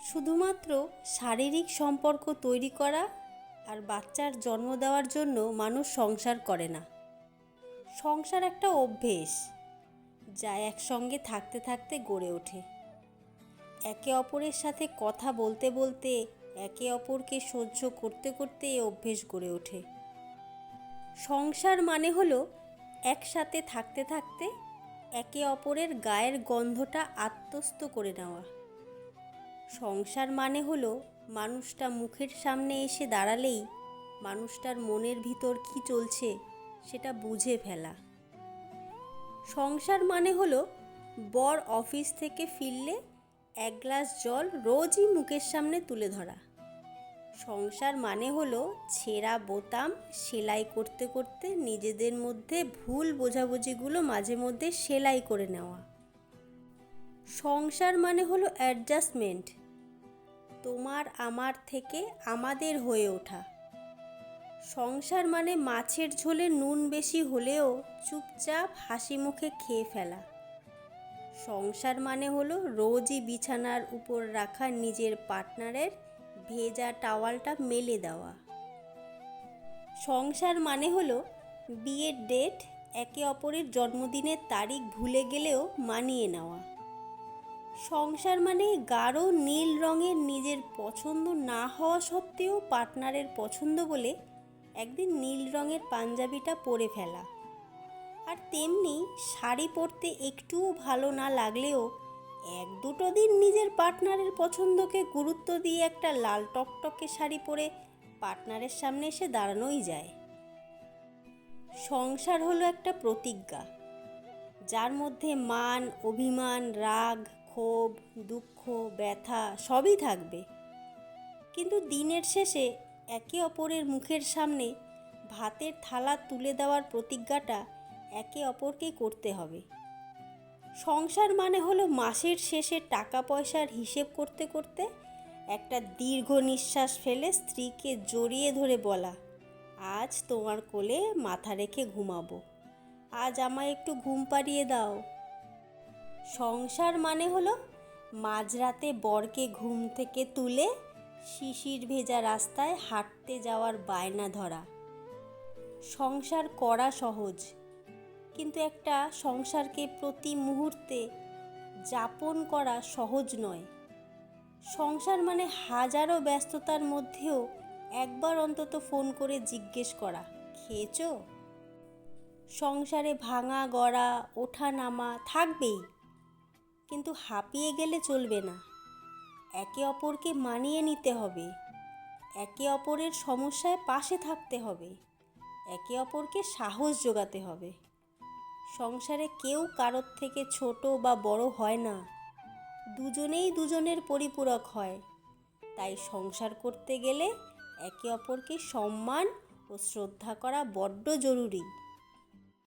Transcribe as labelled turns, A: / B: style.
A: শুধুমাত্র শারীরিক সম্পর্ক তৈরি করা আর বাচ্চার জন্ম দেওয়ার জন্য মানুষ সংসার করে না। সংসার একটা অভ্যেস, যা একসঙ্গে থাকতে থাকতে গড়ে ওঠে। একে অপরের সাথে কথা বলতে বলতে, একে অপরকে সহ্য করতে করতে এই অভ্যেস গড়ে ওঠে। সংসার মানে হলো একসাথে থাকতে থাকতে একে অপরের গায়ের গন্ধটা আত্মস্থ করে নেওয়া। সংসার মানে হলো মানুষটা মুখের সামনে এসে দাঁড়ালেই মানুষটার মনের ভিতর কী চলছে সেটা বুঝে ফেলা। সংসার মানে হলো বর অফিস থেকে ফিরলে এক গ্লাস জল রোজই মুখের সামনে তুলে ধরা। সংসার মানে হলো ছেঁড়া বোতাম সেলাই করতে করতে নিজেদের মধ্যে ভুল বোঝাবুঝিগুলো মাঝে মধ্যে সেলাই করে নেওয়া। সংসার মানে হলো অ্যাডজাস্টমেন্ট, তোমার আমার থেকে আমাদের হয়ে ওঠা। সংসার মানে মাছের ঝোলে নুন বেশি হলেও চুপচাপ হাসি মুখে খেয়ে ফেলা। সংসার মানে হলো রোজই বিছানার উপর রাখা নিজের পার্টনারের ভেজা টাওয়ালটা মেলে দেওয়া। সংসার মানে হলো বিয়ের ডেট, একে অপরের জন্মদিনের তারিখ ভুলে গেলেও মানিয়ে নেওয়া। সংসার মানে গাঢ় নীল রঙের নিজের পছন্দ না হওয়া সত্ত্বেও পার্টনারের পছন্দ বলে একদিন নীল রঙের পাঞ্জাবিটা পরে ফেলা। আর তেমনি শাড়ি পরতে একটুও ভালো না লাগলেও এক দুটো দিন নিজের পার্টনারের পছন্দকে গুরুত্ব দিয়ে একটা লাল টকটকে শাড়ি পরে পার্টনারের সামনে এসে দাঁড়ানোই যায়। সংসার হলো একটা প্রতিজ্ঞা, যার মধ্যে মান, অভিমান, রাগ, ক্ষোভ, দুঃখ, ব্যথা সবই থাকবে। কিন্তু দিনের শেষে একে অপরের মুখের সামনে ভাতের থালা তুলে দেওয়ার প্রতিজ্ঞাটা একে অপরকে করতে হবে। সংসার মানে হলো মাসের শেষে টাকা পয়সার হিসেব করতে করতে একটা দীর্ঘ নিঃশ্বাস ফেলে স্ত্রীকে জড়িয়ে ধরে বলা, আজ তোমার কোলে মাথা রেখে ঘুমাবো, আজ আমায় একটু ঘুম পাড়িয়ে দাও। সংসার মানে হলো মাঝরাতে বরকে ঘুম থেকে তুলে শিশির ভেজা রাস্তায় হাঁটতে যাওয়ার বায়না ধরা। সংসার করা সহজ, কিন্তু একটা সংসারকে প্রতি মুহূর্তে যাপন করা সহজ নয়। সংসার মানে হাজারো ব্যস্ততার মধ্যেও একবার অন্তত ফোন করে জিজ্ঞেস করা, খেয়েছো? সংসারে ভাঙা গড়া ওঠা নামা থাকবেই, কিন্তু হাঁপিয়ে গেলে চলবে না। একে অপরকে মানিয়ে নিতে হবে, একে অপরের সমস্যায় পাশে থাকতে হবে, একে অপরকে সাহস জোগাতে হবে। সংসারে কেউ কারোর থেকে ছোট বা বড় হয় না, দুজনেই দুজনের পরিপূরক হয়। তাই সংসার করতে গেলে একে অপরকে সম্মান ও শ্রদ্ধা করা বড্ড জরুরি।